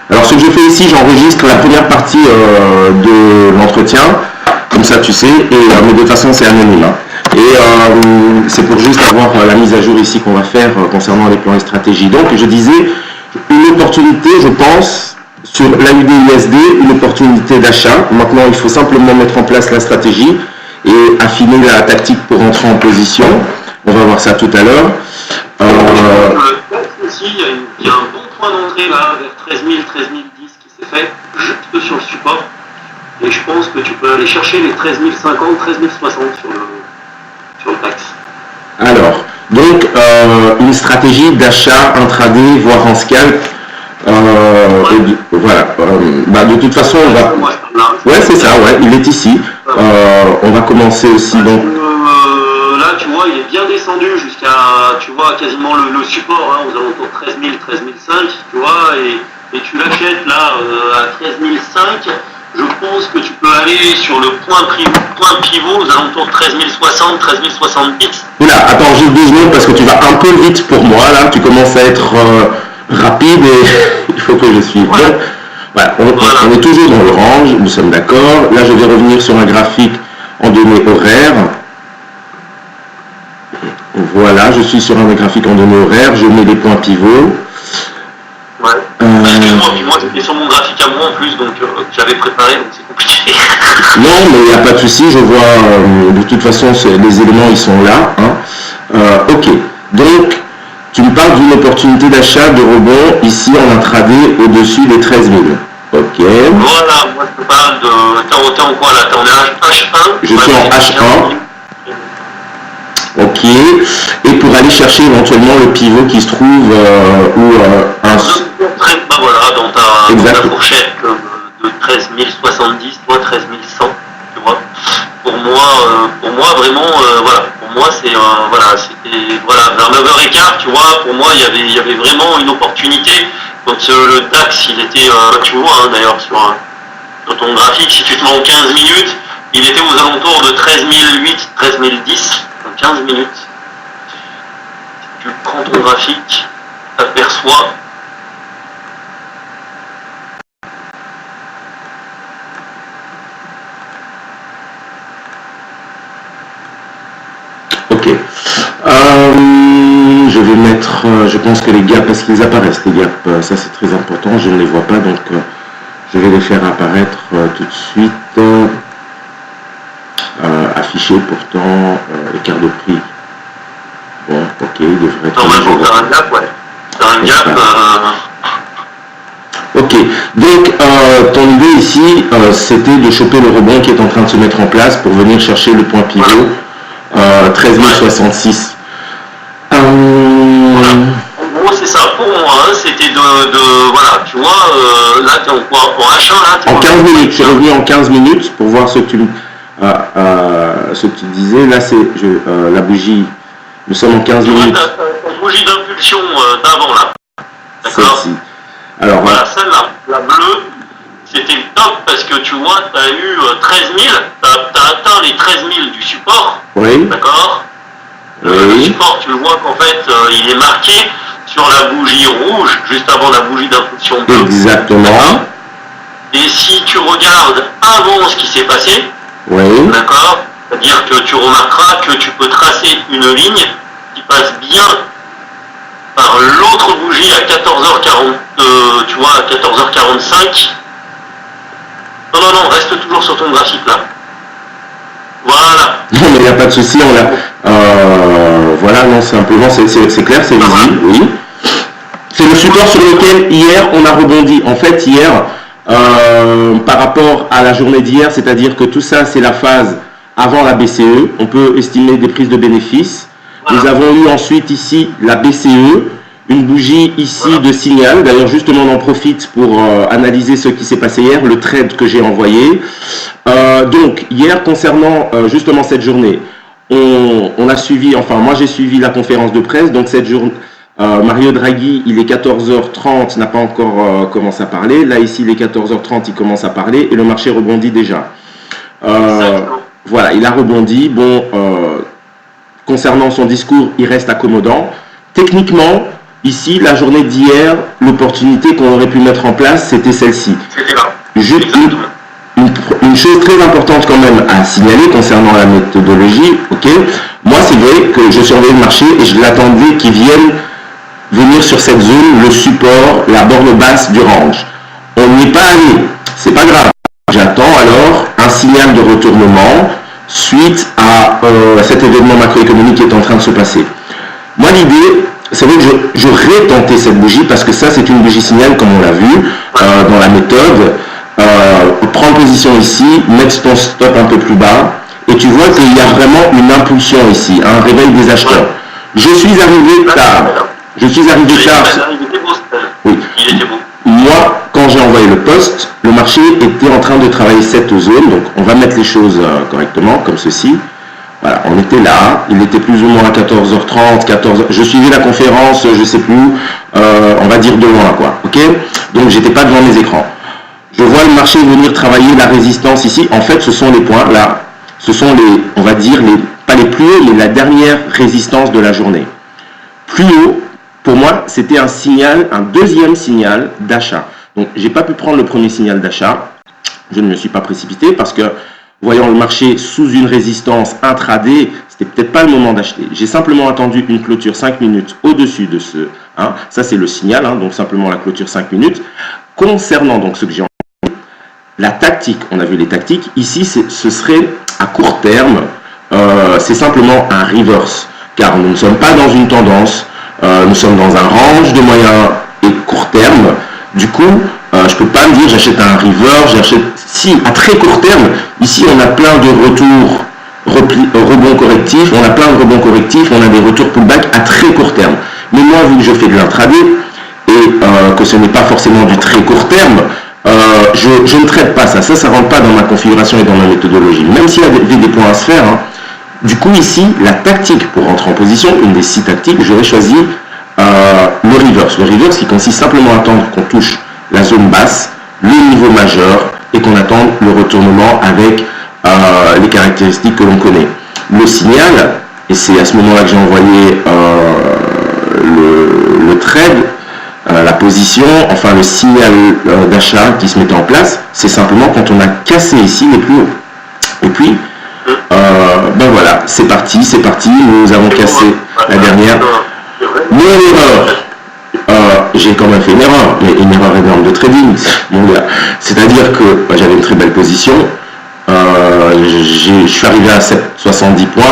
Alors ce que je fais ici, j'enregistre la première partie de l'entretien, comme ça tu sais, mais de toute façon c'est anonyme. Hein. Et c'est pour juste avoir la mise à jour ici qu'on va faire concernant les plans et stratégies. Donc je disais, une opportunité, je pense, sur l'AUD-USD, une opportunité d'achat. Maintenant, il faut simplement mettre en place la stratégie et affiner la tactique pour entrer en position. On va voir ça tout à l'heure. Aussi, il y a un bon point d'entrée là, vers 13 000, 13 010 qui s'est fait, juste sur le support. Et je pense que tu peux aller chercher les 13 050, 13 060 sur le DAX. Alors, donc, une stratégie d'achat intraday, voire en scalp. Voilà. De toute façon, on va... Ouais, c'est ça, ouais, il est ici. On va commencer aussi, donc... Là, tu vois, il est bien descendu jusqu'à, tu vois, quasiment le support, hein, aux alentours de 13 000, 13 500, tu vois, et tu l'achètes là à 13 500. Je pense que tu peux aller sur le point pivot aux alentours de 13 060, 13 070. Oula, attends juste 2 secondes parce que tu vas un peu vite pour moi, là, tu commences à être rapide et il faut que je suive. Voilà. Donc, voilà, on est toujours dans le range, nous sommes d'accord. Là, je vais revenir sur un graphique en données horaires. Voilà, je suis sur un graphique en données horaires, je mets des points pivots. Ouais. Excuse-moi, puis moi j'étais sur mon graphique à moi en plus, donc j'avais préparé, donc c'est compliqué. Non, mais il n'y a pas de souci, je vois, de toute façon, les éléments, ils sont là. Hein. Ok, donc, tu me parles d'une opportunité d'achat de rebond ici en intraday au-dessus des 13 000. Ok. Voilà, moi je te parle de... T'es en quoi là? T'es en H1? Je suis en H1. Ok. Et pour aller chercher éventuellement le pivot qui se trouve ou un... Voilà, dans ta fourchette de 13 070, toi 13 100, tu vois. Pour moi vraiment, voilà, pour moi c'est, voilà, c'était, voilà, vers 9h15, tu vois, pour moi il y avait vraiment une opportunité. Donc le DAX, il était, tu vois, hein, d'ailleurs sur ton graphique, si tu te mets en 15 minutes, il était aux alentours de 13 008, 13 010, en 15 minutes. Si tu prends ton graphique, tu aperçois Ok. Je vais mettre, je pense que les gaps, parce qu'ils apparaissent, les gaps, ça c'est très important, je ne les vois pas, donc je vais les faire apparaître tout de suite. Affiché pourtant, écart de prix. Bon, ok, il devrait être... Normalement, t'as un gap, ouais. T'as un gap... Ok, donc ton idée ici, c'était de choper le rebond qui est en train de se mettre en place pour venir chercher le point pivot, 13 066. Voilà. En gros, c'est ça pour moi, hein, c'était voilà, tu vois, là, t'es en quoi? En H1, là? En 15 minutes, je suis revenu en 15 minutes pour voir ce que tu disais. Là, c'est la bougie, nous sommes en 15 minutes. La bougie d'impulsion d'avant, là. D'accord? Celle-ci. Alors, voilà, celle-là, la bleue, c'était top parce que tu vois, tu as eu 13 000, tu as atteint les 13 000 du support. Oui. D'accord? Oui. Le support, tu le vois qu'en fait, il est marqué sur la bougie rouge, juste avant la bougie d'impulsion bleue. Exactement. Et si tu regardes avant ce qui s'est passé, oui. D'accord? C'est-à-dire que tu remarqueras que tu peux tracer une ligne qui passe bien par l'autre bougie à 14h40, tu vois, à 14h45. Non, reste toujours sur ton graphique là. Voilà. Non, mais il n'y a pas de souci, on l'a. Voilà, non, simplement, c'est clair, c'est visible, oui. C'est le support sur lequel hier on a rebondi. En fait, hier, par rapport à la journée d'hier, c'est-à-dire que tout ça, c'est la phase avant la BCE. On peut estimer des prises de bénéfices. Voilà. Nous avons eu ensuite ici la BCE, une bougie ici de signal. D'ailleurs, justement, on en profite pour analyser ce qui s'est passé hier, le trade que j'ai envoyé. Donc, hier, concernant justement cette journée, on a suivi, enfin, moi j'ai suivi la conférence de presse. Donc, cette journée, Mario Draghi, il est 14h30, n'a pas encore commencé à parler. Là, ici, il est 14h30, il commence à parler et le marché rebondit déjà. Voilà, il a rebondi. Bon, concernant son discours, il reste accommodant. Techniquement, Ici, la journée d'hier, l'opportunité qu'on aurait pu mettre en place, c'était celle-ci. C'était là. Juste une chose très importante quand même à signaler concernant la méthodologie, ok. Moi, c'est vrai que je surveillais le marché et je l'attendais qu'il vienne venir sur cette zone, le support, la borne basse du range. On n'y est pas allé, c'est pas grave. J'attends alors un signal de retournement suite à cet événement macroéconomique qui est en train de se passer. Moi, l'idée, c'est vrai que j'aurais tenté cette bougie parce que ça, c'est une bougie signal comme on l'a vu dans la méthode. Prendre position ici, mettre ton stop un peu plus bas et tu vois qu'il y a vraiment une impulsion ici, un réveil des acheteurs. Je suis arrivé tard. Je suis arrivé tard. Oui. Moi, quand j'ai envoyé le post, le marché était en train de travailler cette zone. Donc, on va mettre les choses correctement, comme ceci. Voilà, on était là. Il était plus ou moins à 14h30, 14h. Je suivais la conférence, je sais plus où, on va dire de loin, quoi. Ok. Donc, j'étais pas devant mes écrans. Je vois le marché venir travailler la résistance ici. En fait, ce sont les points là. Ce sont les, on va dire, pas les plus hauts, mais la dernière résistance de la journée. Plus haut, pour moi, c'était un signal, un deuxième signal d'achat. Donc, j'ai pas pu prendre le premier signal d'achat. Je ne me suis pas précipité parce que, voyant le marché sous une résistance intraday, c'était peut-être pas le moment d'acheter. J'ai simplement attendu une clôture 5 minutes au-dessus de ce. Hein, ça, c'est le signal, hein, donc simplement la clôture 5 minutes. Concernant donc ce que j'ai la tactique, on a vu les tactiques, ici ce serait à court terme, c'est simplement un reverse, car nous ne sommes pas dans une tendance, nous sommes dans un range de moyen et court terme, du coup, je ne peux pas me dire j'achète un reverse, j'achète, si à très court terme, ici on a plein de retours, rebonds correctifs, on a plein de rebonds correctifs, on a des retours pullback à très court terme, mais moi vu que je fais de l'intraday, et que ce n'est pas forcément du très court terme, je ne traite pas ça. Ça ne rentre pas dans ma configuration et dans ma méthodologie. Même s'il y avait des points à se faire. Hein. Du coup, ici, la tactique pour rentrer en position, une des 6 tactiques, j'aurais choisi le reverse. Le reverse qui consiste simplement à attendre qu'on touche la zone basse, le niveau majeur, et qu'on attende le retournement avec les caractéristiques que l'on connaît. Le signal, et c'est à ce moment-là que j'ai envoyé le trade, la position, enfin le signal d'achat qui se mettait en place, c'est simplement quand on a cassé ici les plus hauts. Et puis, ben voilà, c'est parti, nous avons cassé la dernière. Mon erreur, j'ai quand même fait une erreur, mais une erreur énorme de trading, mon gars. C'est-à-dire que j'avais une très belle position, je suis arrivé à 70 points,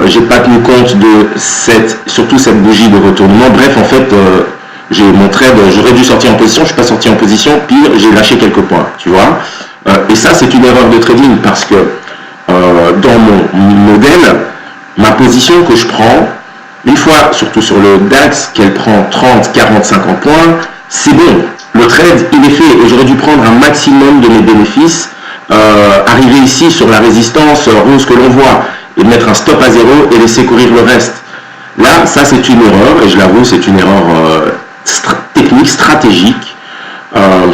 j'ai pas tenu compte de surtout cette bougie de retournement. Bref, en fait, j'ai mon trade, j'aurais dû sortir en position, je suis pas sorti en position, pire, j'ai lâché quelques points, tu vois. Et ça, c'est une erreur de trading parce que dans mon modèle, ma position que je prends, une fois, surtout sur le DAX, qu'elle prend 30, 40, 50 points, c'est bon. Le trade, il est fait et j'aurais dû prendre un maximum de mes bénéfices, arriver ici sur la résistance rose que l'on voit, et mettre un stop à 0 et laisser courir le reste. Là, ça c'est une erreur, et je l'avoue, c'est une erreur technique, stratégique,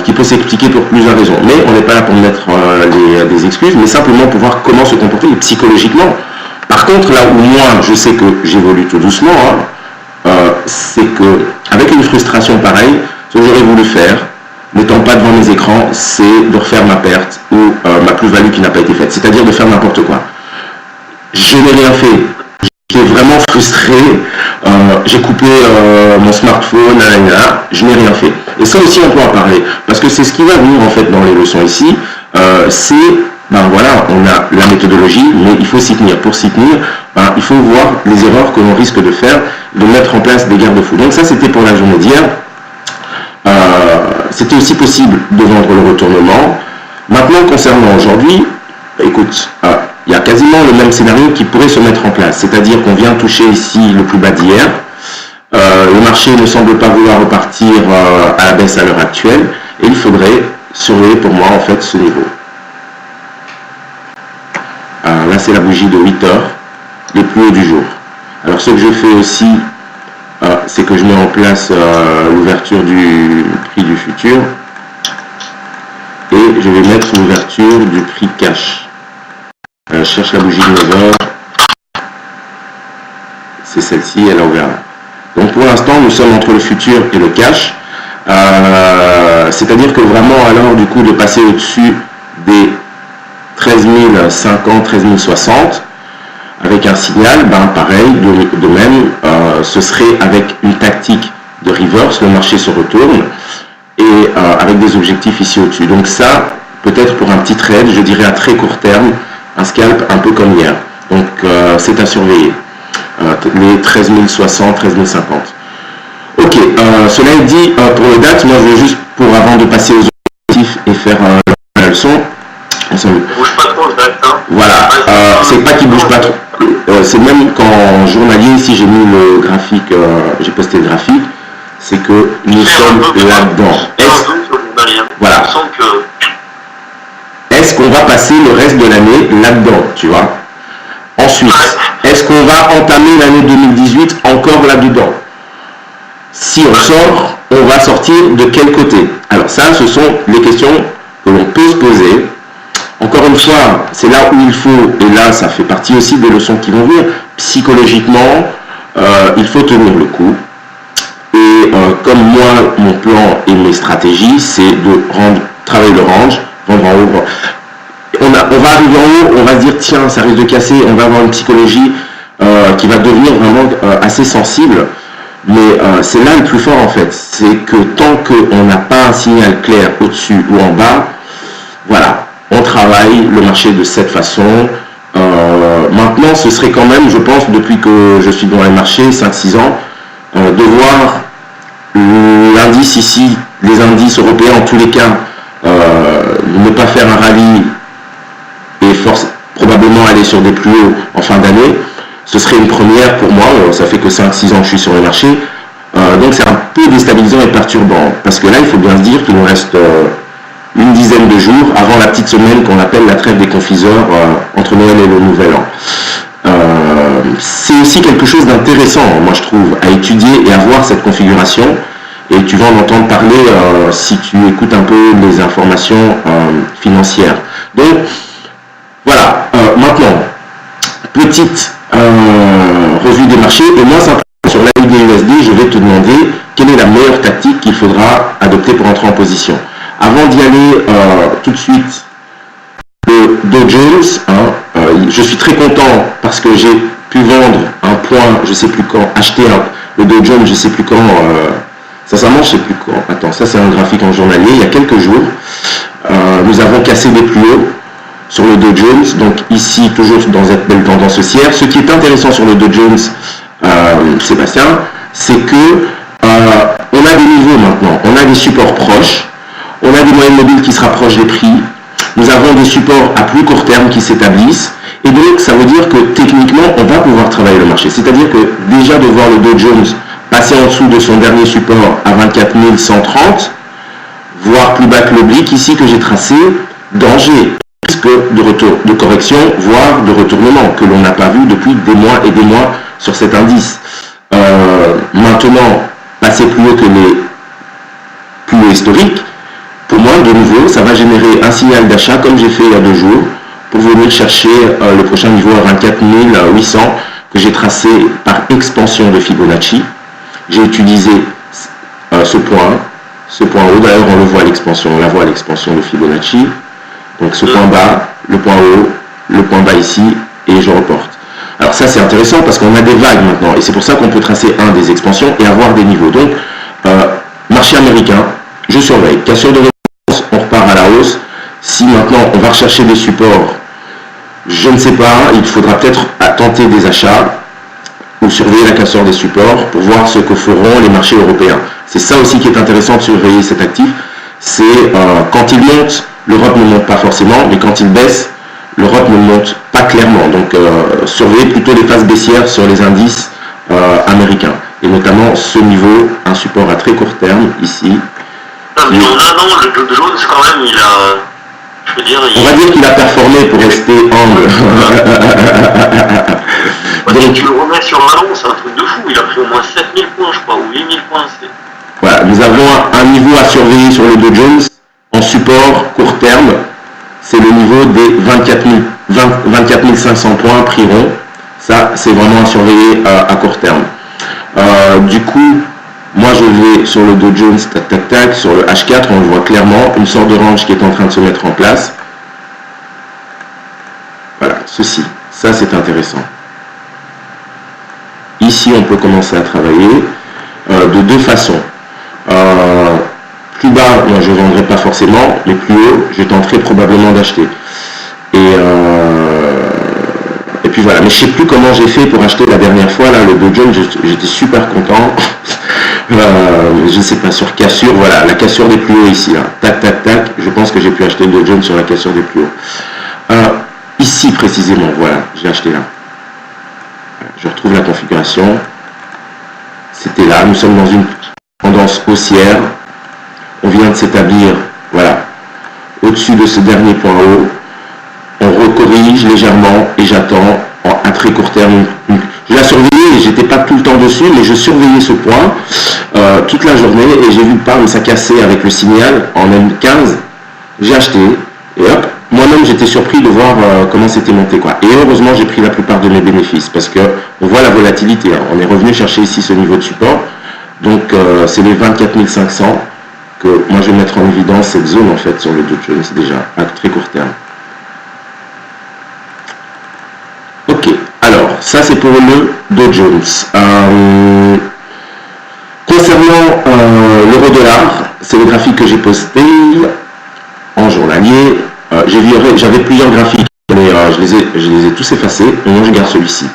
qui peut s'expliquer pour plusieurs raisons. Mais on n'est pas là pour mettre des excuses, mais simplement pour voir comment se comporter psychologiquement. Par contre, là où moi, je sais que j'évolue tout doucement, hein, c'est que avec une frustration pareille, ce que j'aurais voulu faire, n'étant pas devant mes écrans, c'est de refaire ma perte ou ma plus-value qui n'a pas été faite, c'est-à-dire de faire n'importe quoi. Je n'ai rien fait. J'étais vraiment frustré. J'ai coupé mon smartphone, je n'ai rien fait. Et ça aussi, on peut en parler. Parce que c'est ce qui va venir en fait dans les leçons ici. C'est, ben voilà, on a la méthodologie, mais il faut s'y tenir. Pour s'y tenir, ben, il faut voir les erreurs que l'on risque de faire, de mettre en place des garde-fous. Donc ça, c'était pour la journée d'hier. C'était aussi possible de vendre le retournement. Maintenant, concernant aujourd'hui, écoute, il y a quasiment le même scénario qui pourrait se mettre en place. C'est-à-dire qu'on vient toucher ici le plus bas d'hier. Le marché ne semble pas vouloir repartir à la baisse à l'heure actuelle. Et il faudrait surveiller pour moi en fait ce niveau. Là, c'est la bougie de 8 heures, le plus haut du jour. Alors, ce que je fais aussi, c'est que je mets en place l'ouverture du prix du futur. Et je vais mettre l'ouverture du prix cash. Je cherche la bougie de 9 heures. C'est celle-ci, elle a ouvert là. Donc pour l'instant, nous sommes entre le futur et le cash. C'est-à-dire que vraiment, alors du coup, de passer au-dessus des 13 050, 13 060, avec un signal, pareil, de même, ce serait avec une tactique de reverse, le marché se retourne, et avec des objectifs ici au-dessus. Donc ça, peut-être pour un petit trade, je dirais à très court terme, un scalp un peu comme hier. Donc c'est à surveiller, les 13 060, 13 050. Ok, cela est dit, pour les dates, moi je vais juste, avant de passer aux objectifs et faire la leçon, il ne bouge pas trop le date, hein. Voilà, c'est pas qu'il bouge pas trop. C'est même qu'en journalier, ici j'ai mis le graphique, j'ai posté le graphique, c'est que nous sommes là-dedans. Voilà. Est-ce qu'on va passer le reste de l'année là-dedans, tu vois? Ensuite, est-ce qu'on va entamer l'année 2018 encore là-dedans? Si on sort, on va sortir de quel côté? Alors ça, ce sont les questions que l'on peut se poser. Encore une fois, c'est là où il faut, et là ça fait partie aussi des leçons qui vont venir, psychologiquement, il faut tenir le coup. Et comme moi, mon plan et mes stratégies, c'est de travailler le range, vendre en haut. On va arriver en haut, on va se dire, tiens, ça risque de casser, on va avoir une psychologie qui va devenir vraiment assez sensible. Mais c'est là le plus fort en fait, c'est que tant qu'on n'a pas un signal clair au-dessus ou en bas, voilà, on travaille le marché de cette façon. Maintenant, ce serait quand même, je pense, depuis que je suis dans les marchés, 5-6 ans, de voir l'indice ici, les indices européens en tous les cas, ne pas faire un rallye et probablement aller sur des plus hauts en fin d'année. Ce serait une première pour moi, ça fait que 5-6 ans que je suis sur le marché, donc c'est un peu déstabilisant et perturbant, parce que là il faut bien se dire qu'il nous reste une dizaine de jours avant la petite semaine qu'on appelle la trêve des confiseurs entre Noël et le Nouvel An. C'est aussi quelque chose d'intéressant, moi je trouve, à étudier et à voir cette configuration, et tu vas en entendre parler si tu écoutes un peu les informations financières. Donc voilà, maintenant, petite revue des marchés, et moi simplement sur l'AUD/USD, je vais te demander quelle est la meilleure tactique qu'il faudra adopter pour entrer en position. Avant d'y aller tout de suite, le Dow Jones, je suis très content parce que j'ai pu vendre un point, je sais plus quand, acheter le Dow Jones, je sais plus quand, sincèrement je sais plus quand, attends, ça c'est un graphique en journalier, il y a quelques jours, nous avons cassé des plus hauts sur le Dow Jones, donc ici toujours dans cette belle tendance haussière. Ce qui est intéressant sur le Dow Jones, Sébastien, c'est que on a des niveaux maintenant, on a des supports proches, on a des moyennes mobiles qui se rapprochent des prix, nous avons des supports à plus court terme qui s'établissent, et donc ça veut dire que techniquement on va pouvoir travailler le marché. C'est-à-dire que déjà de voir le Dow Jones passer en dessous de son dernier support à 24 130, voire plus bas que l'oblique ici que j'ai tracé, danger, risque de retour, de correction, voire de retournement, que l'on n'a pas vu depuis des mois et des mois sur cet indice. Maintenant, passer plus haut que les plus hauts historiques, pour moi, de nouveau, ça va générer un signal d'achat, comme j'ai fait il y a 2 jours, pour venir chercher le prochain niveau à 24 800, que j'ai tracé par expansion de Fibonacci. J'ai utilisé ce point haut, d'ailleurs on le voit à l'expansion, on la voit à l'expansion de Fibonacci. Donc ce point bas, le point haut, le point bas ici, et je reporte. Alors ça c'est intéressant parce qu'on a des vagues maintenant, et c'est pour ça qu'on peut tracer des expansions et avoir des niveaux. Donc, marché américain, je surveille. Cassure de référence, on repart à la hausse. Si maintenant on va rechercher des supports, je ne sais pas, il faudra peut-être tenter des achats ou surveiller la cassure des supports pour voir ce que feront les marchés européens. C'est ça aussi qui est intéressant de surveiller cet actif, c'est quand il monte, l'Europe ne monte pas forcément, mais quand il baisse, l'Europe ne monte pas clairement. Donc surveiller plutôt les phases baissières sur les indices américains. Et notamment ce niveau, un support à très court terme, ici. Non, mais en un an, le Dow Jones, quand même, il a... Je veux dire, on va dire qu'il a performé pour rester humble. Donc, tu le remets sur un an, c'est un truc de fou. Il a pris au moins 7000 points, je crois, ou 8000 points. Voilà, nous avons un niveau à surveiller sur le Dow Jones en support court terme. C'est le niveau des 24 500 points prix rond. Ça, c'est vraiment à surveiller à court terme. Du coup, moi je vais sur le Dow Jones, tac tac tac, sur le H4, on le voit clairement, une sorte de range qui est en train de se mettre en place. Voilà, ceci, ça c'est intéressant. Ici on peut commencer à travailler de deux façons. Plus bas, moi je ne vendrai pas forcément, mais plus haut, je tenterai probablement d'acheter. Et puis voilà, mais je ne sais plus comment j'ai fait pour acheter la dernière fois, là, le Dow Jones, j'étais super content. Je ne sais pas, sur cassure, voilà, la cassure des plus hauts ici, là. Tac, tac, tac, je pense que j'ai pu acheter le Dow Jones sur la cassure des plus hauts. Ici précisément, voilà, j'ai acheté là. Je retrouve la configuration. C'était là, nous sommes dans une tendance haussière. On vient de s'établir, voilà, au-dessus de ce dernier point haut. On recorrige légèrement et j'attends à très court terme. Je l'ai surveillé et j'étais pas tout le temps dessus, mais je surveillais ce point toute la journée et j'ai vu pas ça casser avec le signal en M15. J'ai acheté et hop, moi-même j'étais surpris de voir comment c'était monté quoi. Et heureusement j'ai pris la plupart de mes bénéfices parce que on voit la volatilité. Hein. On est revenu chercher ici ce niveau de support. Donc c'est les 24 500 que moi je vais mettre en évidence cette zone en fait sur le Dow Jones déjà à très court terme. Ok, alors ça c'est pour le Dow Jones. Concernant l'euro-dollar, c'est le graphique que j'ai posté en journalier. J'avais plusieurs graphiques, mais je les ai tous effacés, et moi je garde celui-ci.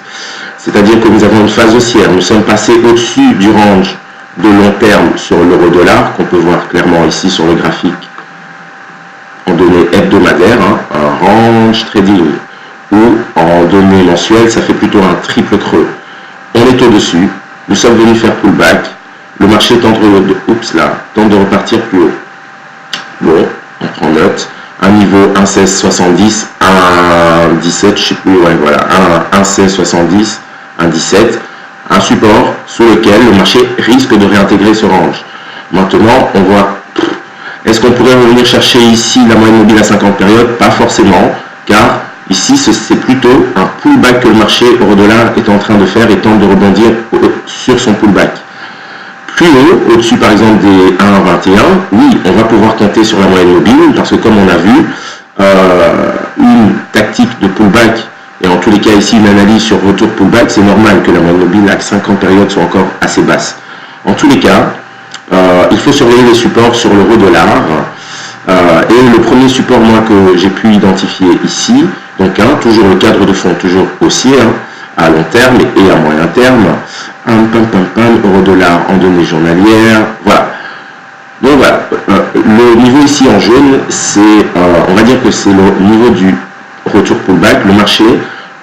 C'est-à-dire que nous avons une phase haussière, nous sommes passés au-dessus du range de long terme sur l'euro-dollar, qu'on peut voir clairement ici sur le graphique en données hebdomadaires, hein, un range trading, ou en données mensuelles, ça fait plutôt un triple creux. On est au-dessus, nous sommes venus faire pullback, le marché tente de repartir plus haut. Bon, on prend note, un niveau 1,1670, 1,17, je sais plus, ouais, voilà, 1,1670, 1,17, un support sur lequel le marché risque de réintégrer ce range. Maintenant, on voit, est-ce qu'on pourrait revenir chercher ici la moyenne mobile à 50 périodes? Pas forcément, car ici, c'est plutôt un pullback que le marché euro-dollar est en train de faire et tente de rebondir sur son pullback. Plus haut, au-dessus par exemple des 1,21, oui, on va pouvoir compter sur la moyenne mobile, parce que comme on a vu, une tactique de pullback, et en tous les cas ici une analyse sur retour pullback, c'est normal que la moyenne mobile à 50 périodes soit encore assez basse. En tous les cas, il faut surveiller les supports sur l'euro-dollar, et le premier support moi que j'ai pu identifier ici, donc toujours le cadre de fond, toujours haussier, à long terme et à moyen terme, euro-dollar en données journalières, voilà. Donc voilà, le niveau ici en jaune, c'est, on va dire que c'est le niveau du retour pullback. Le marché,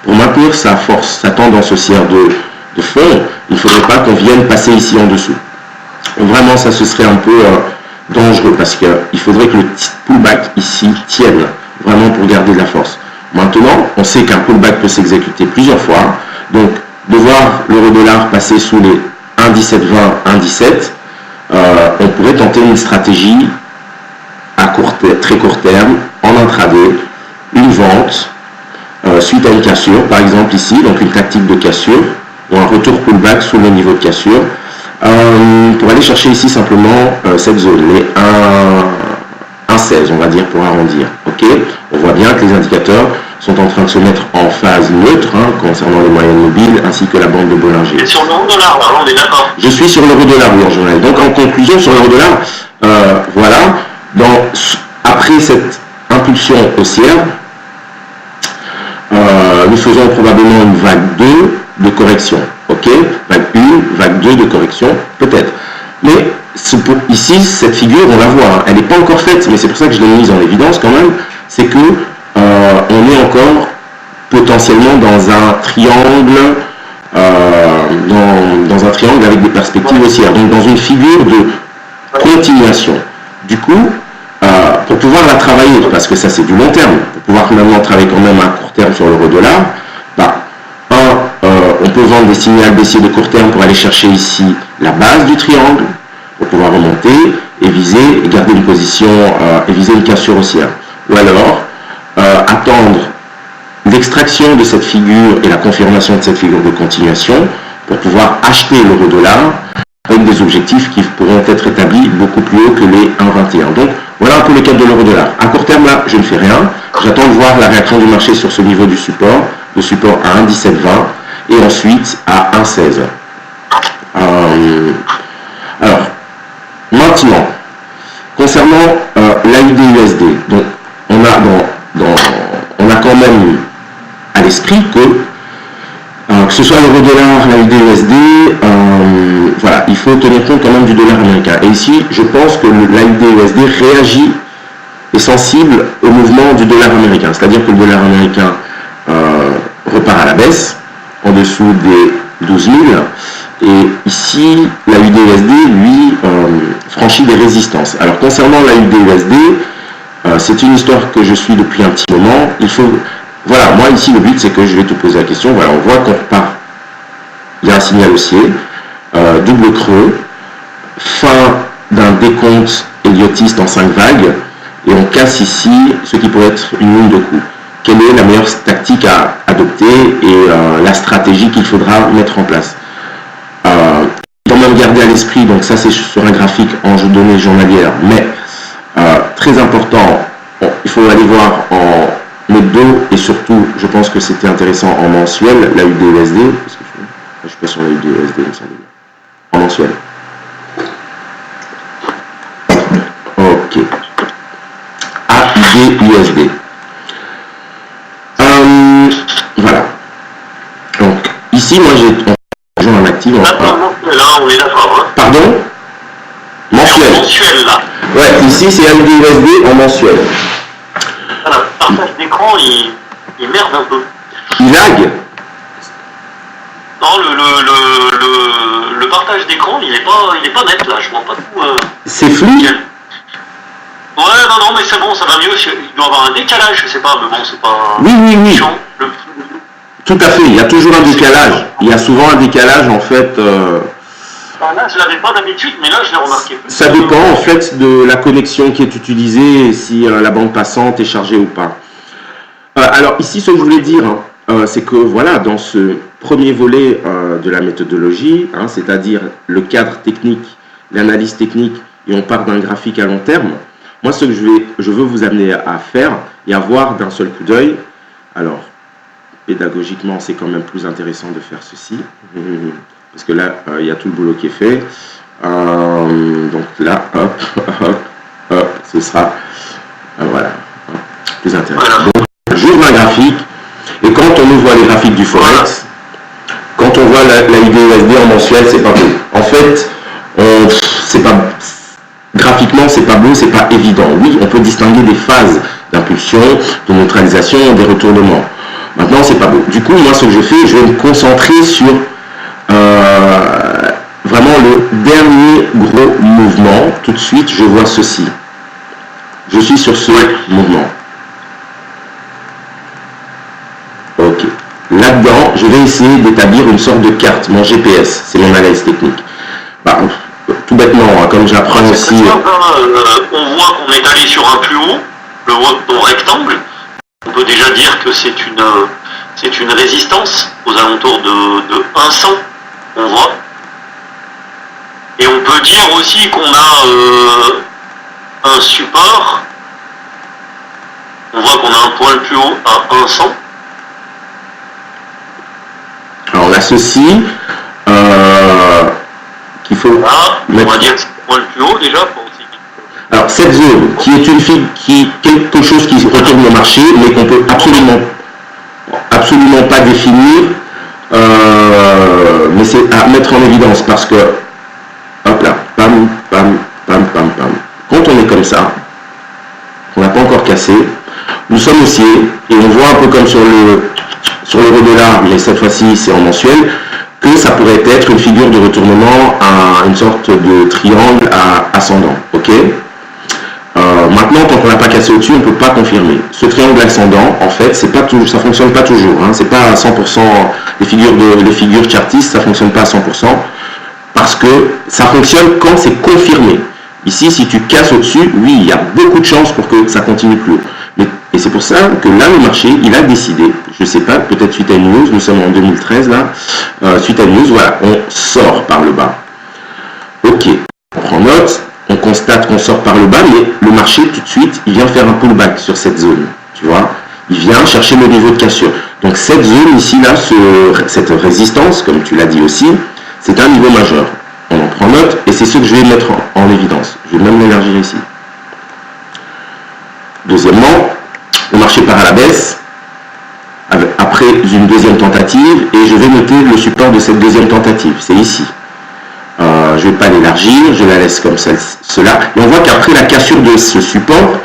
pour maintenir sa force, sa tendance haussière de fond, il ne faudrait pas qu'on vienne passer ici en dessous. Vraiment, ça ce serait un peu dangereux parce qu'il faudrait que le pullback ici tienne vraiment pour garder de la force. Maintenant, on sait qu'un pullback peut s'exécuter plusieurs fois, donc de voir l'euro-dollar passer sous les 1,1720, 1,17, on pourrait tenter une stratégie à très court terme, en intraday, une vente, suite à une cassure, par exemple ici, donc une tactique de cassure, ou un retour pullback sous le niveau de cassure, pour aller chercher ici simplement cette zone, les 1,16 on va dire pour arrondir. Ok, on voit bien que les indicateurs sont en train de se mettre en phase neutre concernant les moyennes mobiles ainsi que la bande de Bollinger. Et sur l'euro-dollar, là, on est d'accord. Je suis sur l'euro-dollar, oui, en journal. Donc en conclusion sur l'euro-dollar, voilà, après cette impulsion haussière, nous faisons probablement une vague 2 de correction. Ok, vague 1, vague 2 de correction, peut-être. Mais ici, cette figure, on la voit, elle n'est pas encore faite, mais c'est pour ça que je l'ai mise en évidence quand même, c'est que on est encore potentiellement dans un triangle, dans un triangle avec des perspectives haussières, donc dans une figure de continuation. Du coup, pour pouvoir la travailler, parce que ça c'est du long terme, pour pouvoir maintenant travailler quand même à court terme sur l'euro-dollar, on peut vendre des signaux baissiers de court terme pour aller chercher ici la base du triangle, pour pouvoir remonter et viser, et garder une position, et viser une cassure haussière. Ou alors, attendre l'extraction de cette figure et la confirmation de cette figure de continuation pour pouvoir acheter l'euro-dollar avec des objectifs qui pourront être établis beaucoup plus haut que les 1,21. Donc voilà un peu le cadre de l'euro-dollar. À court terme, là, je ne fais rien. J'attends de voir la réaction du marché sur ce niveau du support, le support à 1,1720 et ensuite à 1,16. Alors, maintenant, concernant l'AUD-USD, donc on a quand même à l'esprit que ce soit l'euro-dollar, l'AUD-USD, voilà, il faut tenir compte quand même du dollar américain. Et ici, je pense que l'AUD-USD réagit, est sensible au mouvement du dollar américain. C'est-à-dire que le dollar américain repart à la baisse, en dessous des 12 000. Et ici, l'AUD-USD, lui, franchit des résistances. Alors, concernant l'AUD-USD, c'est une histoire que je suis depuis un petit moment. Voilà, moi ici, le but, c'est que je vais te poser la question. Voilà, on voit qu'on repart. Il y a un signal haussier, double creux, fin d'un décompte héliotiste en 5 vagues, et on casse ici ce qui pourrait être une ligne de coup. Quelle est la meilleure tactique à adopter et la stratégie qu'il faudra mettre en place? Quand même garder à l'esprit, donc ça c'est sur un graphique en données journalières, mais très important, il faut aller voir en hebdo et surtout, je pense que c'était intéressant en mensuel, l'AUD-USD, parce que je ne suis pas sur l'AUD-USD, il me semble bien. En mensuel. Ok. AUD-USD. Voilà. Donc, ici, moi j'ai un actif. Là, on est d'accord. Hein. Pardon? Mensuel. Mensuel, là. Ouais, ici c'est AUD-USD en mensuel. Voilà, le partage d'écran, il merde un peu. Il lag? Non, le partage d'écran, il est pas net, là. Je vois pas tout. C'est flou? Ouais, non, mais c'est bon, ça va mieux. Il doit y avoir un décalage, je sais pas, mais bon, c'est pas... Oui. chiant. Tout à fait, il y a toujours un décalage. Il y a souvent un décalage, en fait. Là, je l'avais pas d'habitude, mais là, je l'ai remarqué. Ça dépend, en fait, de la connexion qui est utilisée, si la bande passante est chargée ou pas. Alors, ici, ce que je voulais dire, c'est que, voilà, dans ce premier volet de la méthodologie, c'est-à-dire le cadre technique, l'analyse technique, et on part d'un graphique à long terme, moi, ce que je veux vous amener à faire et à voir d'un seul coup d'œil, alors, pédagogiquement, c'est quand même plus intéressant de faire ceci, parce que là, il y a tout le boulot qui est fait. Donc là, hop, ce sera, voilà, plus intéressant. Donc, j'ouvre un graphique, et quand on ouvre les graphiques du Forex, quand on voit l'AUD-USD en mensuel, c'est pas beau. En fait, graphiquement, c'est pas beau, c'est pas évident. Oui, on peut distinguer des phases d'impulsion, de neutralisation, des retournements. Maintenant, c'est pas beau. Du coup, moi, ce que je fais, je vais me concentrer sur vraiment le dernier gros mouvement. Tout de suite, je vois ceci. Je suis sur ce mouvement. Ok. Là-dedans, je vais essayer d'établir une sorte de carte, mon GPS. C'est mon analyse technique. Bah, tout bêtement, comme j'apprends aussi... on voit qu'on est allé sur un plus haut, le rectangle. On peut déjà dire que c'est une résistance aux alentours de 100, on voit. Et on peut dire aussi qu'on a un support. On voit qu'on a un point le plus haut à 100. Alors on a ceci qu'il faut on va dire que c'est le point le plus haut déjà. Alors cette zone qui est quelque chose qui retourne le marché, mais qu'on peut absolument pas définir, mais c'est à mettre en évidence parce que hop là, pam. Quand on est comme ça, on n'a pas encore cassé, nous sommes haussiers et on voit un peu comme sur l'euro-dollar, mais cette fois-ci c'est en mensuel, que ça pourrait être une figure de retournement à une sorte de triangle à ascendant, ok? Maintenant, tant qu'on n'a pas cassé au-dessus, on ne peut pas confirmer. Ce triangle ascendant, en fait, ça ne fonctionne pas toujours. C'est pas à 100%, les figures chartistes, ça ne fonctionne pas à 100%, parce que ça fonctionne quand c'est confirmé. Ici, si tu casses au-dessus, oui, il y a beaucoup de chances pour que ça continue plus haut. Mais Et c'est pour ça que là, le marché, il a décidé, je ne sais pas, peut-être suite à une news, nous sommes en 2013 là, suite à une news, voilà, on sort par le bas. Ok, on prend note, on constate qu'on sort par le bas, mais le marché, tout de suite, il vient faire un pullback sur cette zone, tu vois. Il vient chercher le niveau de cassure. Donc cette zone ici, là, cette résistance, comme tu l'as dit aussi, c'est un niveau majeur. On en prend note, et c'est ce que je vais mettre en évidence. Je vais même l'élargir ici. Deuxièmement, le marché part à la baisse, après une deuxième tentative, et je vais noter le support de cette deuxième tentative, c'est ici. Je ne vais pas l'élargir, je la laisse comme cela, et on voit qu'après la cassure de ce support,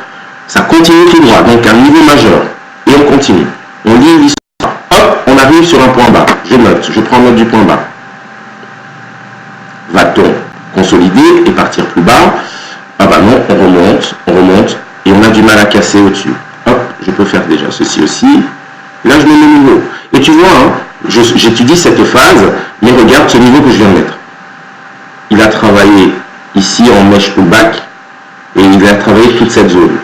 ça continue tout droit, donc un niveau majeur, et on continue. On lit l'histoire, hop, on arrive sur un point bas, je note, je prends note du point bas. Va-t-on consolider et partir plus bas? Ah bah non, on remonte, et on a du mal à casser au-dessus. Hop, je peux faire déjà ceci aussi. Là, je mets le niveau. Et tu vois, hein, j'étudie cette phase, mais regarde ce niveau que je viens de mettre. Il a travaillé ici en mèche pullback, et il a travaillé toute cette zone.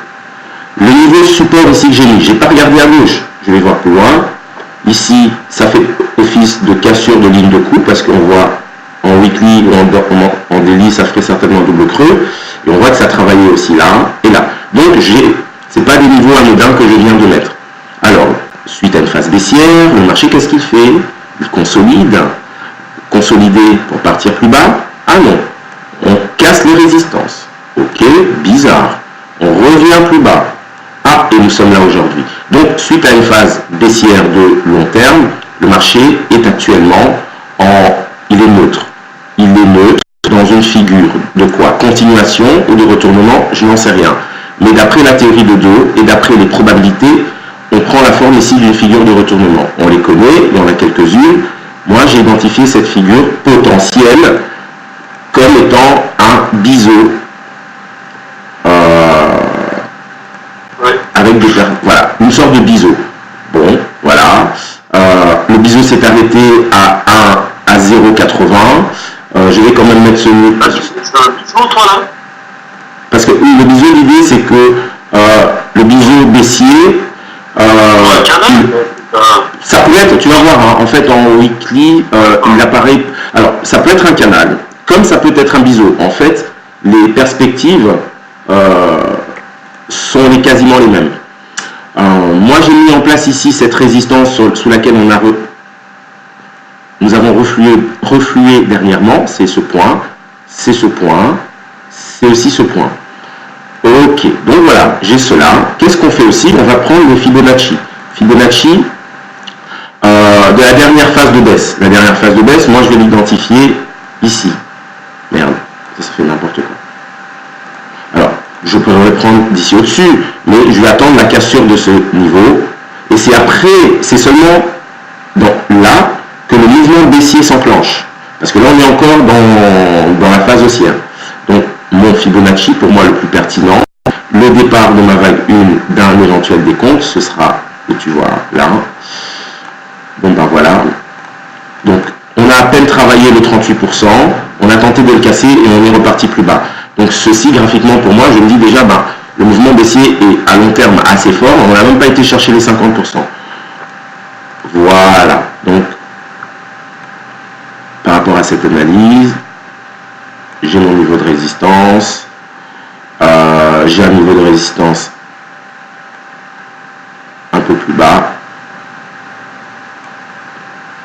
Le niveau support ici que j'ai mis, je n'ai pas regardé à gauche, je vais voir plus loin. Ici, ça fait office de cassure de ligne de coup, parce qu'on voit en weekly ou en daily, ça ferait certainement un double creux. Et on voit que ça travaillait aussi là et là. Donc, ce n'est pas des niveaux anodins que je viens de mettre. Alors, suite à une phase baissière, le marché, qu'est-ce qu'il fait? Il consolide. Consolider pour partir plus bas? Ah non, on casse les résistances. Ok, bizarre. On revient plus bas. Ah, et nous sommes là aujourd'hui. Donc, suite à une phase baissière de long terme, le marché est actuellement il est neutre. Il est neutre dans une figure de quoi? Continuation ou de retournement? Je n'en sais rien. Mais d'après la théorie de dos et d'après les probabilités, on prend la forme ici d'une figure de retournement. On les connaît, il y en a quelques-unes. Moi, j'ai identifié cette figure potentielle comme étant un biseau avec des... Voilà, une sorte de biseau. Bon, voilà. Le biseau s'est arrêté à 0,80. Je vais quand même mettre ce... C'est un biseau, toi, là? Parce que le biseau, l'idée, c'est que le biseau baissier... ça peut être, tu vas voir, hein, en fait, en weekly, il apparaît... Alors, ça peut être un canal, comme ça peut être un biseau. En fait, les perspectives sont quasiment les mêmes. Moi, j'ai mis en place ici cette résistance sous laquelle nous avons reflué dernièrement. C'est ce point, c'est ce point, c'est aussi ce point. Ok, donc voilà, j'ai cela. Qu'est-ce qu'on fait aussi? On va prendre le Fibonacci. Fibonacci de la dernière phase de baisse. La dernière phase de baisse, moi, je vais l'identifier ici. Merde, ça fait n'importe quoi. Alors, je pourrais prendre d'ici au-dessus, mais je vais attendre la cassure de ce niveau. Et c'est après, c'est seulement là que le mouvement baissier s'enclenche. Parce que là, on est encore dans la phase haussière. Donc, mon Fibonacci, pour moi, le plus pertinent, le départ de ma vague 1 d'un éventuel décompte, ce sera, et tu vois, là. Bon, ben voilà. Donc, on a à peine travaillé le 38%, on a tenté de le casser et on est reparti plus bas. Donc ceci, graphiquement, pour moi, je me dis déjà, le mouvement baissier est à long terme assez fort, on n'a même pas été chercher les 50%. Voilà. Donc, par rapport à cette analyse, j'ai mon niveau de résistance, j'ai un niveau de résistance un peu plus bas.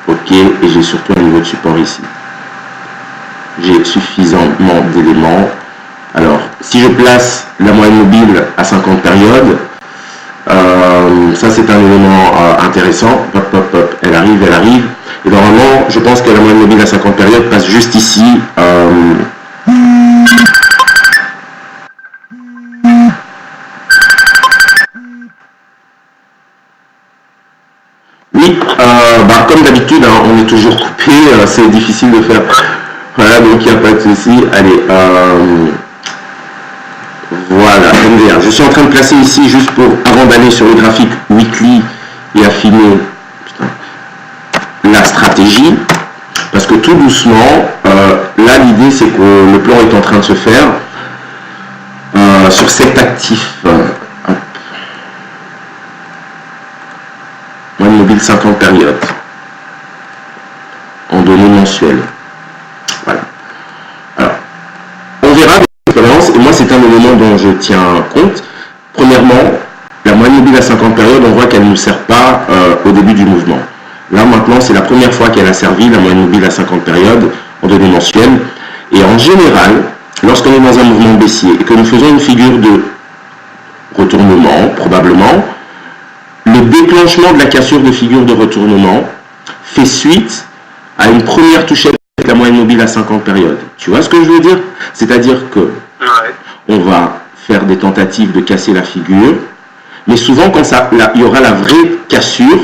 Ok, et j'ai surtout un niveau de support ici. J'ai suffisamment d'éléments. Alors, si je place la moyenne mobile à 50 périodes, ça c'est un élément intéressant. Hop, hop, hop, elle arrive. Et normalement, je pense que la moyenne mobile à 50 périodes passe juste ici. Oui, comme d'habitude, hein, on est toujours coupé, c'est difficile de faire. Voilà, donc il n'y a pas de souci. Allez, voilà, MDR. Je suis en train de placer ici, juste avant d'aller sur le graphique weekly et affiner la stratégie, parce que tout doucement, là l'idée c'est que le plan est en train de se faire sur cet actif. 50 périodes en données mensuelles. Voilà. Alors, on verra l'expérience, et moi c'est un élément dont je tiens compte. Premièrement, la moyenne mobile à 50 périodes, on voit qu'elle ne nous sert pas au début du mouvement. Là maintenant, c'est la première fois qu'elle a servi, la moyenne mobile à 50 périodes en données mensuelles. Et en général, lorsqu'on est dans un mouvement baissier et que nous faisons une figure de retournement, probablement, le déclenchement de la cassure de figure de retournement fait suite à une première touchette avec la moyenne mobile à 50 périodes. Tu vois ce que je veux dire? C'est-à-dire que on va faire des tentatives de casser la figure, mais souvent quand il y aura la vraie cassure,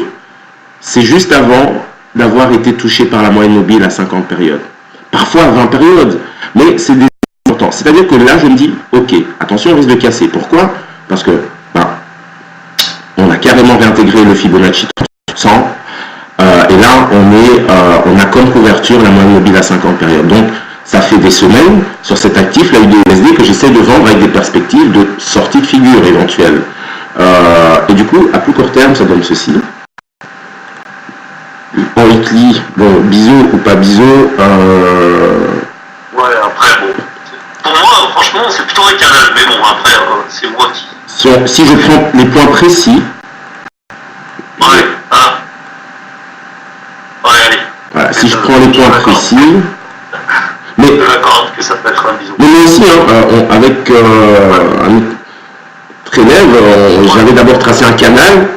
c'est juste avant d'avoir été touché par la moyenne mobile à 50 périodes. Parfois à 20 périodes, mais c'est des importants. C'est-à-dire que là, je me dis, ok, attention, on risque de casser. Pourquoi? Parce que on a carrément réintégré le Fibonacci 300, et là, on a comme couverture la moyenne mobile à 50 périodes. Donc, ça fait des semaines sur cet actif, la UDUSD, que j'essaie de vendre avec des perspectives de sortie de figure éventuelle. Et du coup, à plus court terme, ça donne ceci. En weekly, bon, biseau ou pas biseau. Ouais, après, bon. Pour moi, franchement, c'est plutôt un canal, mais bon, après, c'est moi qui. Si je prends les points précis. Ouais, ouais, allez. Voilà, si je prends les points précis. Mais, je m'accorde que ça peut être un bisou. Mais moi aussi, hein, avec un autre élève, j'avais d'abord tracé un canal,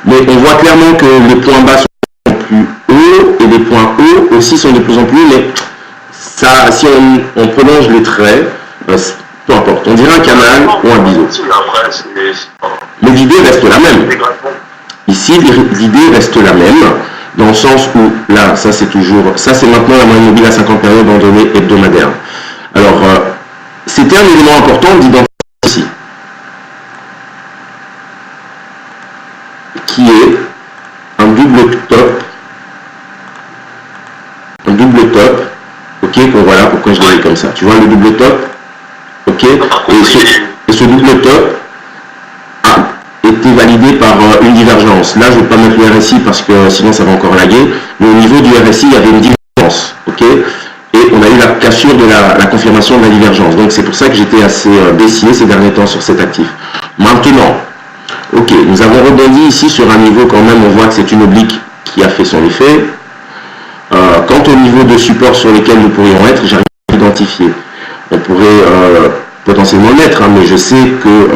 mais on voit clairement que les points bas sont plus hauts et les points hauts aussi sont de plus en plus hauts, mais ça, si on prolonge les traits, peu importe, on dirait un canal ou un biseau. Mais l'idée reste la même. Ici, l'idée reste la même, dans le sens où, là, ça c'est maintenant la moyenne mobile à 50 périodes en données hebdomadaires. Alors, c'était un élément important d'identifier ici, qui est un double top, ok, bon voilà pourquoi je l'ai comme ça. Tu vois le double top, ok, et ce double top a été validé par une divergence. Là, je ne vais pas mettre le RSI parce que sinon ça va encore laguer, mais au niveau du RSI, il y avait une divergence, ok, et on a eu la cassure de la confirmation de la divergence. Donc c'est pour ça que j'étais assez baissier ces derniers temps sur cet actif. Maintenant, ok, nous avons rebondi ici sur un niveau quand même, on voit que c'est une oblique qui a fait son effet. Quant au niveau de support sur lesquels nous pourrions être, j'arrive à identifier. On pourrait potentiellement l'être, hein, mais je sais que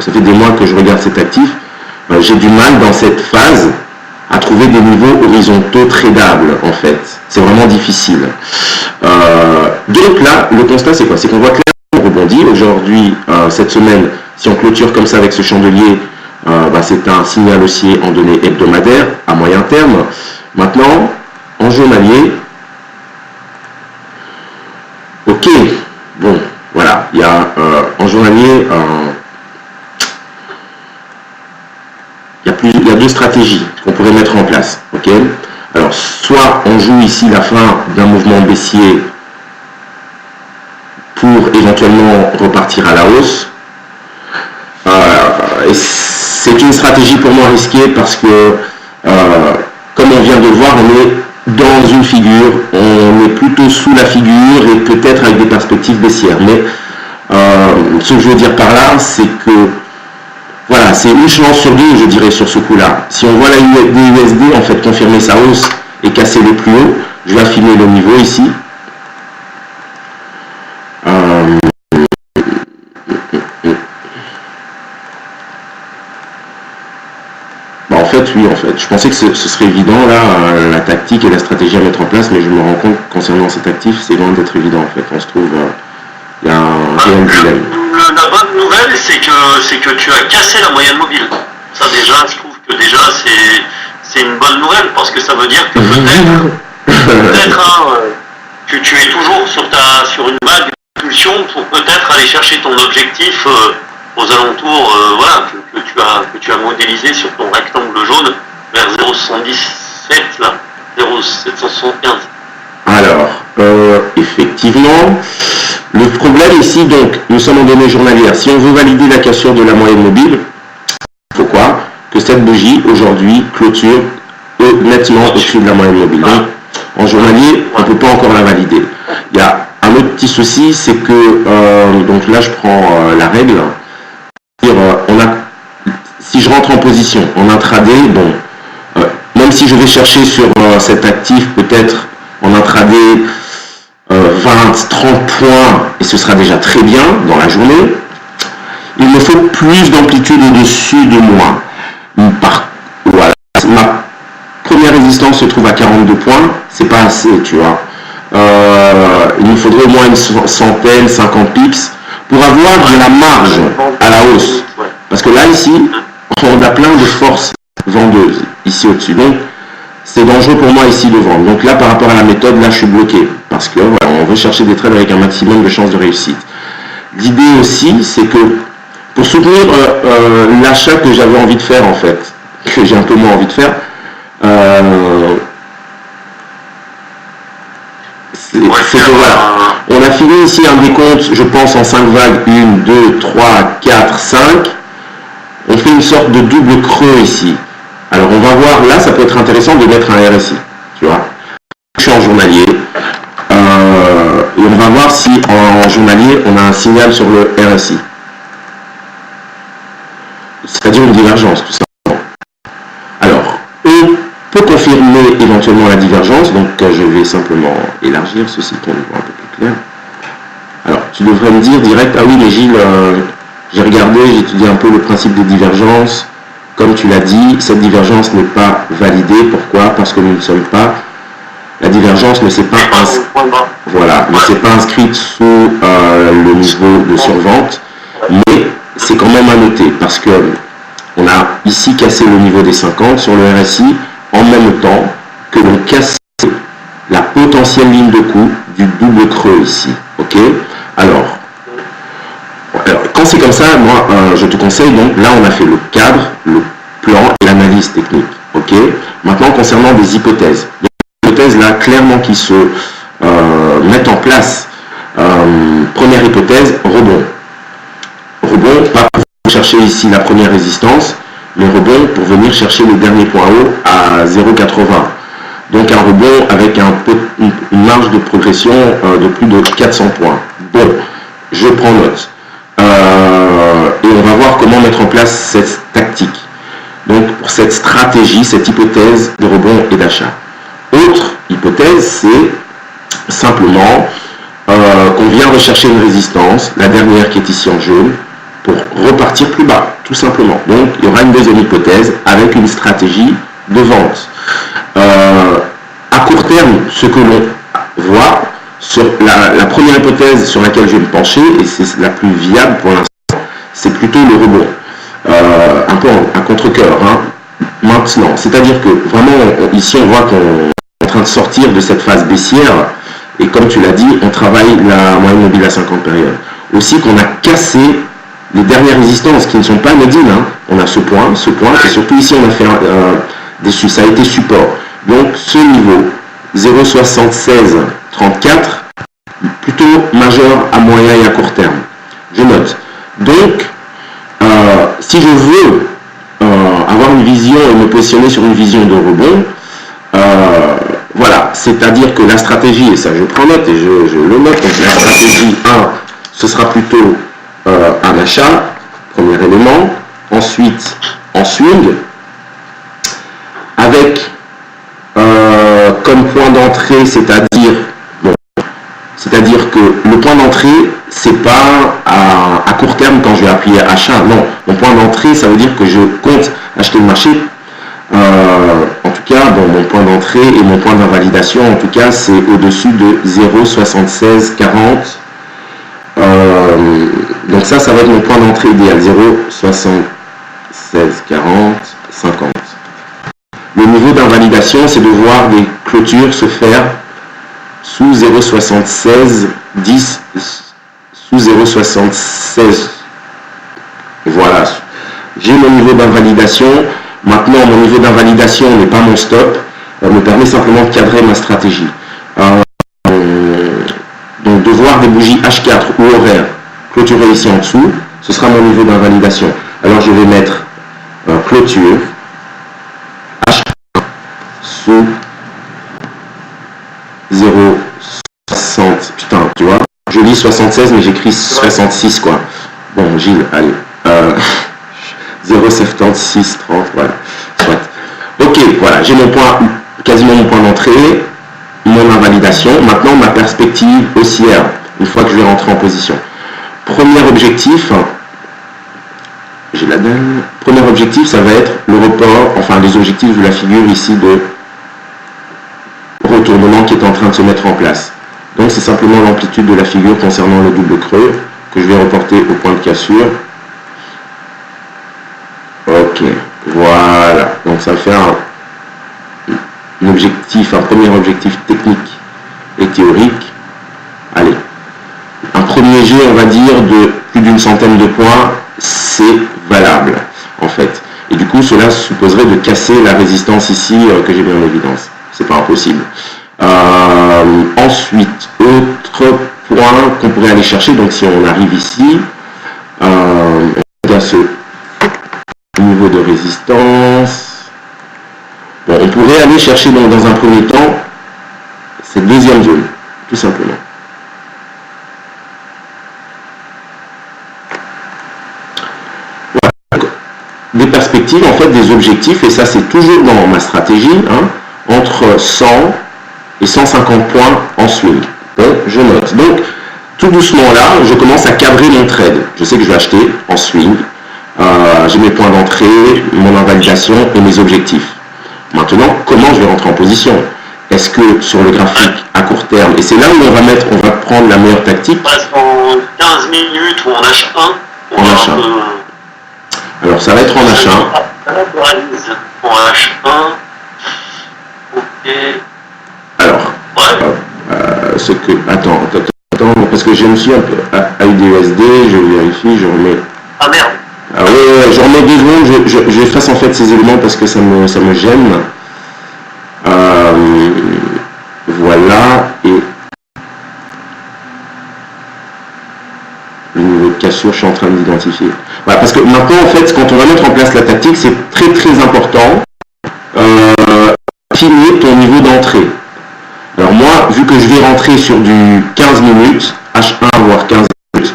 ça fait des mois que je regarde cet actif. J'ai du mal dans cette phase à trouver des niveaux horizontaux tradables, en fait. C'est vraiment difficile. Donc là, le constat, c'est quoi? C'est qu'on voit clairement qu'on rebondit. Aujourd'hui, cette semaine, si on clôture comme ça avec ce chandelier, c'est un signal haussier en données hebdomadaires à moyen terme. Maintenant, en journalier, ok, bon, voilà, il y a en journalier, il y a deux stratégies qu'on pourrait mettre en place, ok. Alors, soit on joue ici la fin d'un mouvement baissier pour éventuellement repartir à la hausse. Et c'est une stratégie pour moi risquée parce que, comme on vient de le voir, on est dans une figure, on est plutôt sous la figure et peut-être avec des perspectives baissières. Mais ce que je veux dire par là, c'est que voilà, c'est une chance sur deux, je dirais, sur ce coup-là. Si on voit la USD en fait confirmer sa hausse et casser les plus hauts, je vais affiner le niveau ici. Oui, en fait. Je pensais que ce serait évident, là, la tactique et la stratégie à mettre en place, mais je me rends compte que concernant cet actif, c'est loin d'être évident, en fait. On se trouve, il y a un réel dilemme. La bonne nouvelle, c'est que tu as cassé la moyenne mobile. Ça, déjà, je trouve que déjà, c'est une bonne nouvelle, parce que ça veut dire que peut-être que tu es toujours sur une vague d'impulsion pour peut-être aller chercher ton objectif aux alentours, voilà, que tu as modélisé sur ton rectangle jaune vers 0,77 là, 0,775. Alors, effectivement, le problème ici, donc, nous sommes en données journalières. Si on veut valider la cassure de la moyenne mobile, il faut quoi? Que cette bougie, aujourd'hui, clôture au nettement au-dessus de la moyenne mobile. Donc, en journalier, on ne peut pas encore la valider. Il y a un autre petit souci, c'est que, donc là je prends la règle, si je rentre en position en intraday, bon, même si je vais chercher sur cet actif peut-être en intraday 20, 30 points, et ce sera déjà très bien dans la journée, il me faut plus d'amplitude au-dessus de moi. Voilà. Ma première résistance se trouve à 42 points, c'est pas assez, tu vois. Il me faudrait au moins une centaine, 50 pips pour avoir de la marge à la hausse. Parce que là, ici, on a plein de forces vendeuses ici au-dessus. Donc, c'est dangereux pour moi ici de vendre. Donc là, par rapport à la méthode, là, je suis bloqué. Parce que voilà, on veut chercher des trades avec un maximum de chances de réussite. L'idée aussi, c'est que pour soutenir l'achat que j'avais envie de faire, en fait, que j'ai un peu moins envie de faire, c'est que voilà, on a fini ici un décompte, je pense, en 5 vagues, 1, 2, 3, 4, 5. On fait une sorte de double creux ici. Alors on va voir, là ça peut être intéressant de mettre un RSI, tu vois. Je suis en journalier, et on va voir si en journalier on a un signal sur le RSI. C'est-à-dire une divergence, tout simplement. Alors, on peut confirmer éventuellement la divergence, donc je vais simplement élargir ceci pour le voir un peu plus clair. Alors, tu devrais me dire direct, ah oui mais Gilles, j'ai regardé, j'ai étudié un peu le principe des divergences. Comme tu l'as dit, cette divergence n'est pas validée. Pourquoi? Parce que nous ne sommes pas... La divergence ne s'est pas, inscrite sous le niveau de survente, mais c'est quand même à noter, parce que on a ici cassé le niveau des 50 sur le RSI, en même temps que l'on casse la potentielle ligne de coup du double creux ici. Ok? Alors, quand c'est comme ça, moi, je te conseille, donc là, on a fait le cadre, le plan et l'analyse technique. Ok. Maintenant, concernant des hypothèses. Les hypothèses, là, clairement, qui se mettent en place. Première hypothèse, rebond. Rebond, pas pour chercher ici la première résistance, mais rebond pour venir chercher le dernier point haut à 0,80. Donc, un rebond avec une marge de progression de plus de 400 points. Bon, je prends note. Et on va voir comment mettre en place cette tactique. Donc pour cette stratégie, cette hypothèse de rebond et d'achat. Autre hypothèse, c'est simplement qu'on vient rechercher une résistance, la dernière qui est ici en jaune, pour repartir plus bas, tout simplement. Donc il y aura une deuxième hypothèse avec une stratégie de vente. À court terme, ce que l'on voit, sur la première hypothèse sur laquelle je vais me pencher, et c'est la plus viable pour l'instant, c'est plutôt le rebond. Un peu à contre-cœur, hein, maintenant. C'est-à-dire que vraiment, ici, on voit qu'on est en train de sortir de cette phase baissière, et comme tu l'as dit, on travaille la moyenne mobile à 50 périodes. Aussi qu'on a cassé les résistances qui ne sont pas anodines. Hein. On a ce point, et surtout ici, on a fait ça a été support. Donc, ce niveau, 0,7634, plutôt majeur à moyen et à court terme. Je note. Donc, si je veux avoir une vision et me positionner sur une vision de rebond, voilà, c'est-à-dire que la stratégie, et ça je prends note et je le note, donc la stratégie 1, ce sera plutôt un achat, premier élément, ensuite en swing, avec comme point d'entrée, c'est-à-dire que le point d'entrée, c'est pas à court terme quand je vais appuyer achat, non. Mon point d'entrée, ça veut dire que je compte acheter le marché. En tout cas, bon, mon point d'entrée et mon point d'invalidation, en tout cas, c'est au-dessus de 0,7640. Donc ça va être mon point d'entrée idéal, 0,7640, 50. Le niveau d'invalidation, c'est de voir des clôtures se faire sous 0,7610, sous 0,76. Voilà. J'ai mon niveau d'invalidation. Maintenant, mon niveau d'invalidation n'est pas mon stop. Me permet simplement de cadrer ma stratégie. Donc, de voir des bougies H4 ou horaires clôturées ici en dessous, ce sera mon niveau d'invalidation. Alors, je vais mettre clôture H1 tout. 0,60. Putain, tu vois. Je lis 76, mais j'écris 66, quoi. Bon, Gilles, allez. 0,76, 30, voilà. Soit. Ok, voilà, j'ai mon point, quasiment mon point d'entrée, mon invalidation. Maintenant, ma perspective haussière, une fois que je vais rentrer en position. Premier objectif, j'ai la donne. Premier objectif, ça va être le report, enfin les objectifs de la figure ici de retournement qui est en train de se mettre en place. Donc c'est simplement l'amplitude de la figure concernant le double creux que je vais reporter au point de cassure. Ok, voilà. Donc ça fait un objectif, un premier objectif technique et théorique. Allez, un premier jet, on va dire, de plus d'une centaine de points, c'est valable, en fait. Et du coup, cela supposerait de casser la résistance ici que j'ai mis en évidence. C'est pas impossible. Ensuite, autre point qu'on pourrait aller chercher, donc si on arrive ici, on a ce niveau de résistance. Bon, on pourrait aller chercher donc, dans un premier temps cette deuxième zone, tout simplement. Voilà. Des perspectives, en fait, des objectifs, et ça c'est toujours dans ma stratégie, hein, entre 100 et 150 points en swing. Donc, je note. Donc, tout doucement là, je commence à cadrer mon trade. Je sais que je vais acheter en swing. J'ai mes points d'entrée, mon invalidation et mes objectifs. Maintenant, comment je vais rentrer en position? Est-ce que sur le graphique à court terme, et c'est là où on va prendre la meilleure tactique. Passe en 15 minutes ou en H1. En H1. Alors, ça va être en H1. En H1. Ok. Alors, ouais. ce que... Attends, parce que je me suis un peu à UDUSD, je vérifie, je remets... Ah merde. Ah ouais, je remets 2 secondes, j'efface en fait ces éléments parce que ça me gêne. Voilà, et le niveau de cassure, je suis en train d'identifier. Voilà, parce que maintenant, en fait, quand on va mettre en place la tactique, c'est très très important affiner ton niveau d'entrée. Alors moi, vu que je vais rentrer sur du 15 minutes, H1 voire 15 minutes,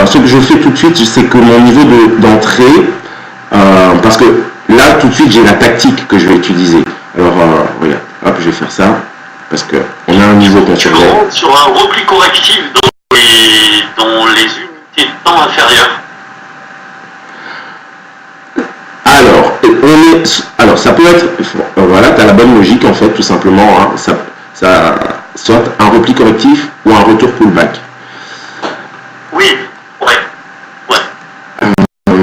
ce que je fais tout de suite, c'est que mon niveau d'entrée, parce que là, tout de suite, j'ai la tactique que je vais utiliser. Alors, regarde, hop, je vais faire ça, parce qu'on a un niveau qu'on Tu rentres sur un repli correctif dans les unités de temps inférieures. Alors, ça peut être, voilà, tu as la bonne logique, en fait, tout simplement, hein, ça soit un repli correctif ou un retour pullback. Oui, ouais.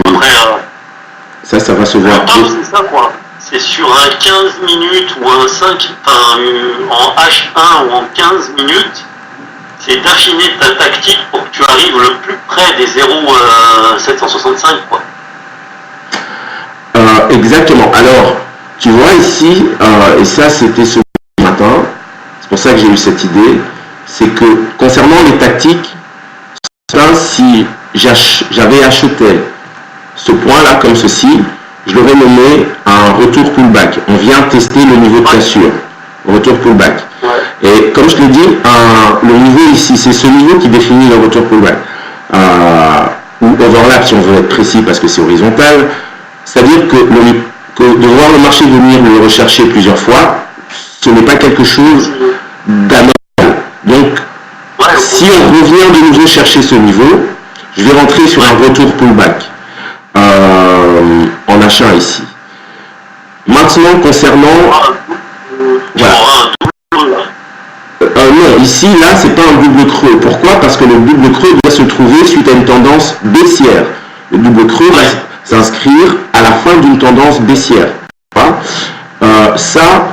Après, ça va se voir. C'est ça, quoi. C'est sur un 15 minutes ou un 5, en H1 ou en 15 minutes, c'est d'affiner ta tactique pour que tu arrives le plus près des 0,765, quoi. Exactement. Alors, tu vois ici, et ça c'était ce matin, c'est pour ça que j'ai eu cette idée, c'est que concernant les tactiques, si j'avais acheté ce point-là comme ceci, je l'aurais nommé un retour pullback. On vient tester le niveau de cassure, retour pullback. Ouais. Et comme je te l'ai dit, le niveau ici, c'est ce niveau qui définit le retour pullback. Ou overlap si on veut être précis parce que c'est horizontal. C'est-à-dire que de voir le marché venir le rechercher plusieurs fois, ce n'est pas quelque chose d'anormal. Donc, si on revient de nouveau chercher ce niveau, je vais rentrer sur un retour pullback en achat ici. Maintenant, concernant... Voilà. Non, ici, là, c'est pas un double creux. Pourquoi? Parce que le double creux doit se trouver suite à une tendance baissière. Le double creux va s'inscrire à la fin d'une tendance baissière. Ça,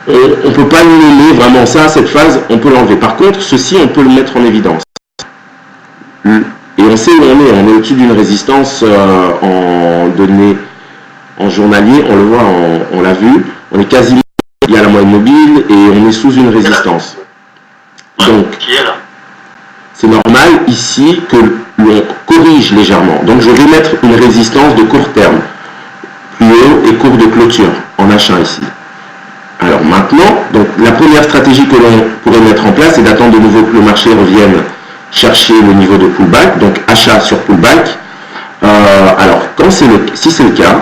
on ne peut pas le nommer vraiment ça, cette phase, on peut l'enlever. Par contre, ceci, on peut le mettre en évidence. Et on sait où on est au-dessus d'une résistance en données en journalier, on le voit, on l'a vu, on est quasiment, il y a la moyenne mobile et on est sous une résistance. Donc, c'est normal ici que l'on corrige légèrement. Donc je vais mettre une résistance de court terme, plus haut et court de clôture, en H1 ici. Alors maintenant, donc, la première stratégie que l'on pourrait mettre en place, c'est d'attendre de nouveau que le marché revienne chercher le niveau de pullback, donc achat sur pullback. Alors, si c'est le cas,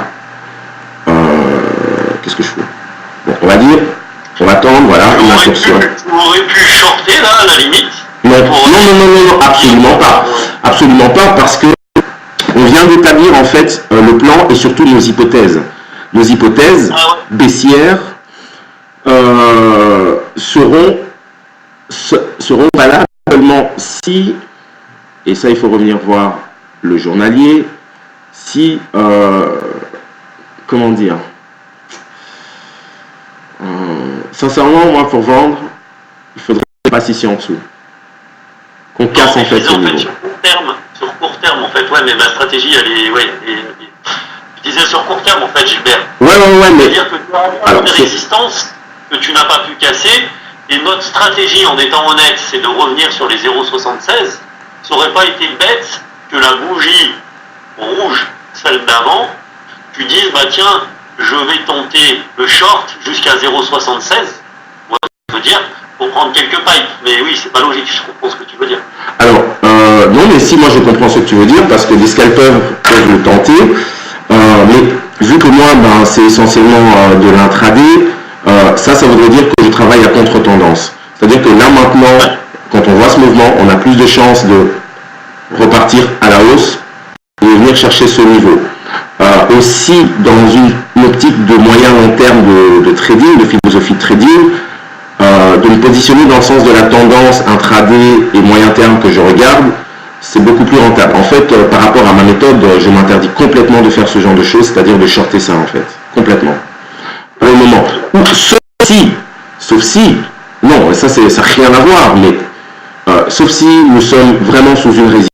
qu'est-ce que je fais? Bon, on va dire, on va attendre, voilà, une incursion. Vous auriez pu shorter là, à la limite? Non, absolument pas. Absolument pas, parce que on vient d'établir en fait le plan et surtout nos hypothèses. Nos hypothèses baissières seront valables seulement si, et ça il faut revenir voir le journalier, si, comment dire, sincèrement, moi pour vendre, il faudrait que je passe ici en dessous. Qu'on casse en fait ce niveau. Sur court terme, en fait, ouais, mais ma stratégie, elle est, je disais sur court terme, en fait, Gilbert. Ouais, mais... C'est-à-dire que tu as une résistance que tu n'as pas pu casser, et notre stratégie, en étant honnête, c'est de revenir sur les 0,76. Ça n'aurait pas été bête que la bougie rouge, celle d'avant, tu dises, bah tiens, je vais tenter le short jusqu'à 0,76. Moi, je veux dire, pour prendre quelques pipes. Mais oui, c'est pas logique, je comprends ce que tu veux dire. Alors, non, mais si, moi je comprends ce que tu veux dire, parce que des scalpers peuvent le tenter, mais vu que moi, c'est essentiellement de l'intraday, ça voudrait dire que je travaille à contre-tendance. C'est-à-dire que là, maintenant, quand on voit ce mouvement, on a plus de chances de repartir à la hausse et de venir chercher ce niveau. Aussi, dans une optique de moyen-long terme de trading, de philosophie de trading, de me positionner dans le sens de la tendance intraday et moyen terme que je regarde, c'est beaucoup plus rentable. En fait, par rapport à ma méthode, je m'interdis complètement de faire ce genre de choses, c'est-à-dire de shorter ça en fait, complètement. Pour le moment. Sauf si, non, ça n'a rien à voir, mais sauf si nous sommes vraiment sous une résistance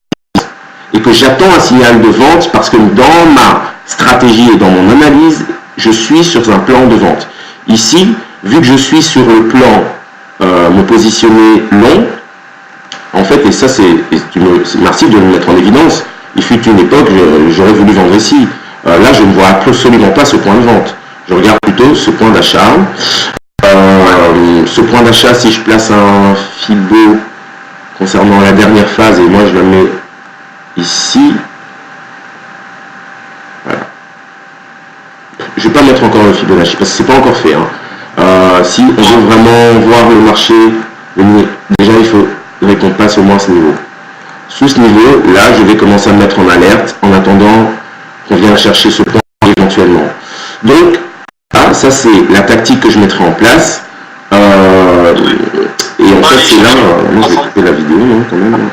et que j'attends un signal de vente parce que dans ma stratégie et dans mon analyse, je suis sur un plan de vente. Ici, vu que je suis sur le plan me positionner long, en fait, et ça merci de le mettre en évidence, il fut une époque, j'aurais voulu vendre ici. Là, je ne vois absolument pas ce point de vente. Je regarde plutôt ce point d'achat. Ce point d'achat, si je place un Fibo concernant la dernière phase, et moi je la mets ici, voilà. Je ne vais pas mettre encore le Fibonacci, parce que ce n'est pas encore fait. Si on veut vraiment voir le marché, déjà il faudrait qu'on passe au moins ce niveau. Sous ce niveau, là, je vais commencer à me mettre en alerte en attendant qu'on vienne chercher ce point éventuellement. Donc, là, ça c'est la tactique que je mettrai en place. Et en fait, c'est là, je vais couper la vidéo, non, quand même.